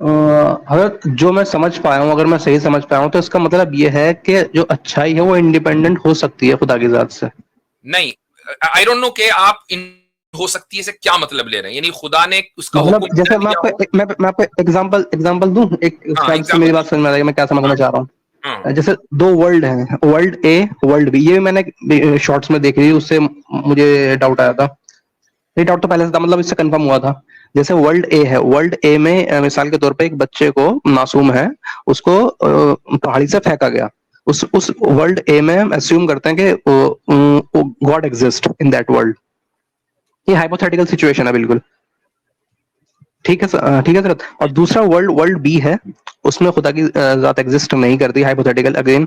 حضرت جو میں سمجھ پایا ہوں، اگر میں صحیح سمجھ پایا ہوں تو اس کا مطلب یہ ہے کہ جو اچھائی ہے وہ انڈیپینڈنٹ ہو سکتی ہے خدا کی ذات سے. نہیں، آئی ڈونٹ نو کہ آپ ہو سکتی ہے سے کیا مطلب لے رہے ہیں. یعنی خدا نے اس کا مطلب حکم جیسے کیا دیا ہو. میں آپ کو ایگزامپل دوں، ایک ہاں شاید سے میری ایگزامپل. بات سمجھ میں آ رہی ہے میں کیا ہاں سمجھنا چاہ رہا ہاں ہوں. جیسے دو ورلڈ ہیں، ورلڈ اے ورلڈ بی، یہ میں نے شارٹس میں دیکھ لی، اس سے مجھے ڈاؤٹ آیا تھا. یہ ڈاؤٹ تو پہلے سے تھا، مطلب اس سے کنفرم ہوا تھا. جیسے ورلڈ اے ہے، ورلڈ اے میں مثال کے طور پہ ایک بچے کو، معصوم ہے، اس کو پہاڑی سے پھینکا گیا. اس ورلڈ اے میں ہم اسیوم کرتے ہیں کہ God exist in that world. یہ ہائپوتھیٹیکل سچویشن ہے بالکل. ٹھیک ہے ٹھیک ہے سر. اور دوسرا ورلڈ بی ہے، اس میں خدا کی ذات ایگزسٹ نہیں کرتی، ہائپوتھیٹیکل اگین،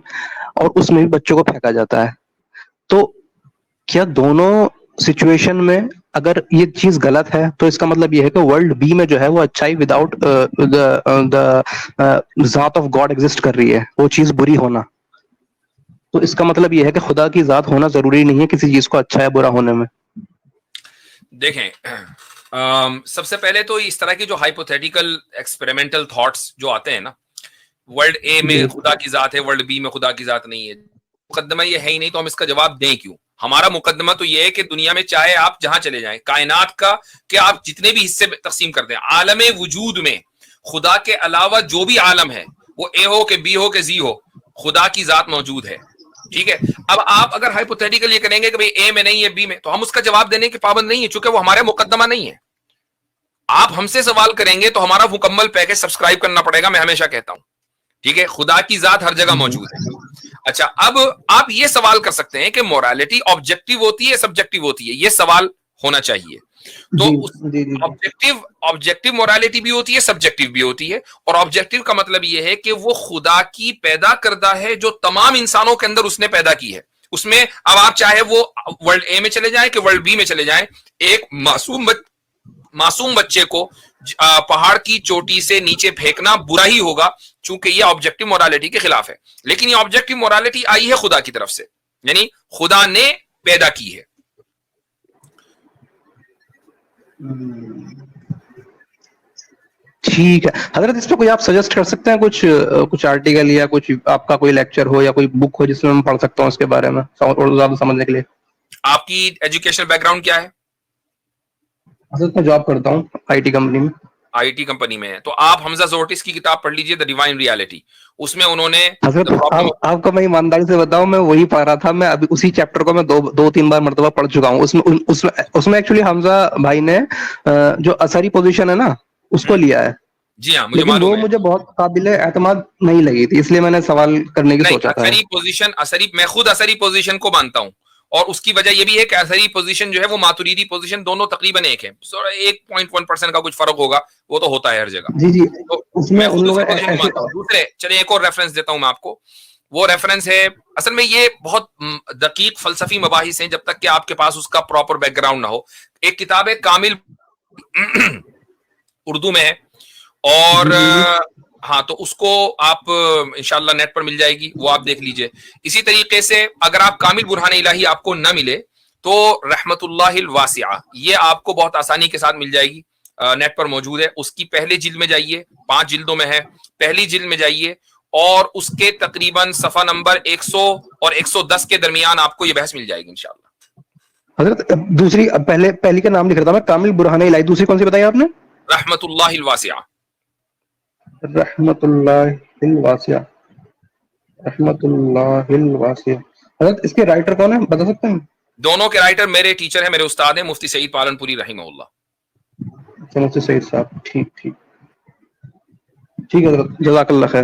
اور اس میں بھی بچوں کو پھینکا جاتا ہے. تو کیا دونوں سچویشن میں اگر یہ چیز غلط ہے تو اس کا مطلب یہ ہے کہ ورلڈ بی میں جو ہے وہ اچھائی وداؤٹ ذات آف گاڈ ایگزسٹ کر رہی ہے، وہ چیز بری ہونا. تو اس کا مطلب یہ ہے کہ خدا کی ذات ہونا ضروری نہیں ہے کسی چیز کو اچھا یا برا ہونے میں. دیکھیں، سب سے پہلے تو اس طرح کی جو ہائپوتھیٹیکل ایکسپیریمنٹل تھاٹس جو آتے ہیں نا، ورلڈ اے میں جی خدا کی ذات ہے، ورلڈ بی میں خدا کی ذات نہیں ہے، مقدمہ یہ ہے ہی نہیں، تو ہم اس کا جواب دیں کیوں؟ ہمارا مقدمہ تو یہ ہے کہ دنیا میں چاہے آپ جہاں چلے جائیں، کائنات کا کہ آپ جتنے بھی حصے تقسیم کر دیں، عالم وجود میں خدا کے علاوہ جو بھی عالم ہے، وہ اے ہو کہ بی ہو کہ زی ہو، خدا کی ذات موجود ہے. ٹھیک ہے. اب آپ اگر ہائپوتھیٹیکل یہ کریں گے کہ بھئی اے میں نہیں ہے بی میں، تو ہم اس کا جواب دینے کے پابند نہیں ہے، چونکہ وہ ہمارے مقدمہ نہیں ہے. آپ ہم سے سوال کریں گے تو ہمارا مکمل پیکج سبسکرائب کرنا پڑے گا، میں ہمیشہ کہتا ہوں. ٹھیک ہے. خدا کی ذات ہر جگہ موجود ہے. اچھا، اب آپ یہ سوال کر سکتے ہیں کہ مورالیٹی آبجیکٹو ہوتی ہے سبجیکٹو ہوتی ہے؟ یہ سوال ہونا چاہیے. تو جی اس جی جی آبجیکٹو مورالیٹی بھی ہوتی ہے، سبجیکٹو بھی ہوتی ہے. اور آبجیکٹو کا مطلب یہ ہے کہ وہ خدا کی پیدا کردہ ہے جو تمام انسانوں کے اندر اس نے پیدا کی ہے. اس میں اب آپ چاہے وہ ورلڈ اے میں چلے جائیں کہ ورلڈ بی میں چلے جائیں، ایک معصوم بچے کو پہاڑ کی چوٹی سے نیچے پھینکنا برا ہی ہوگا، چونکہ یہ آبجیکٹو مورالٹی کے خلاف ہے. لیکن یہ آبجیکٹو مورالٹی آئی ہے خدا کی طرف سے، یعنی خدا نے پیدا کی ہے. ٹھیک ہے حضرت. اس پہ کوئی آپ سجیسٹ کر سکتے ہیں کچھ آرٹیکل یا کچھ آپ کا کوئی لیکچر ہو یا کوئی بک ہو جس میں میں پڑھ سکتا ہوں اس کے بارے میں اور زیادہ سمجھنے کے لیے؟ آپ کی ایجوکیشنل بیک گراؤنڈ کیا ہے؟ حضرت میں جاب کرتا ہوں آئی ٹی کمپنی میں. آئی ٹی کمپنی میں ہے تو آپ حمزہ زورٹس کی کتاب پڑھ لیجئے، دا ڈیوائن ریالٹی. اس میں انہوں نے حضرت آپ کو میں ایمانداری سے بتاؤں، میں وہی پڑھ رہا تھا. میں ابھی اسی چیپٹر کو میں دو تین بار مرتبہ پڑھ چکا ہوں. اس میں ایکچولی حمزہ بھائی نے جو اثری پوزیشن ہے نا اس کو لیا ہے، جی ہاں مجھے لیکن وہ معلوم ہے. مجھے بہت قابل اعتماد نہیں لگی تھی، اس لیے میں نے سوال کرنے کی نہیں، سوچا تھا. اثری میں خود اثری پوزیشن کو مانتا ہوں، اور اس کی وجہ یہ بھی ہے کہ اثری پوزیشن جو ہے وہ ماتریدی پوزیشن دونوں تقریباً ایک ہے. 1.1% کا کچھ فرق ہوگا، وہ تو ہوتا ہے ہر جگہ. جی جی. تو اس میں میں ان خود لوگوں اسی پوزیشن کو ایسے مانتا ہوں. دوسرے چلے ایک اور ریفرنس دیتا ہوں میں آپ کو. وہ ریفرنس ہے، اصل میں یہ بہت دقیق فلسفی مباحث ہیں جب تک کہ آپ کے پاس اس کا پراپر بیک گراؤنڈ نہ ہو. ایک کتاب ہے کامل، اردو میں ہے، اور جی جی ہاں تو اس کو آپ انشاءاللہ نیٹ پر مل جائے گی، وہ آپ دیکھ لیجئے. اسی طریقے سے اگر آپ کامل برہان الہی آپ کو نہ ملے تو رحمت اللہ الواسعہ یہ آپ کو بہت آسانی کے ساتھ مل جائے گی، نیٹ پر موجود ہے. اس کی پہلے جلد میں جائیے، 5 جلدوں میں ہے، پہلی جلد میں جائیے اور اس کے تقریباً صفحہ نمبر 100 اور 110 کے درمیان آپ کو یہ بحث مل جائے گی انشاءاللہ. حضرت دوسری پہلی کا نام لکھ رہا تھا میں، کامل برہان الہی. دوسری کون سی بتائی آپ نے؟ رحمت اللہ الواسعہ. رحمت اللہ الواسعہ. رحمت اللہ الواسعہ. حضرت اس کے رائٹر کون ہے بتا سکتے ہیں؟ دونوں کے رائٹر میرے ٹیچر ہیں، میرے استاد ہیں، مفتی سعید پالن پوری رحمہ اللہ. مفتی سعید صاحب. ٹھیک ٹھیک ٹھیک ہے حضرت، جزاک اللہ خیر.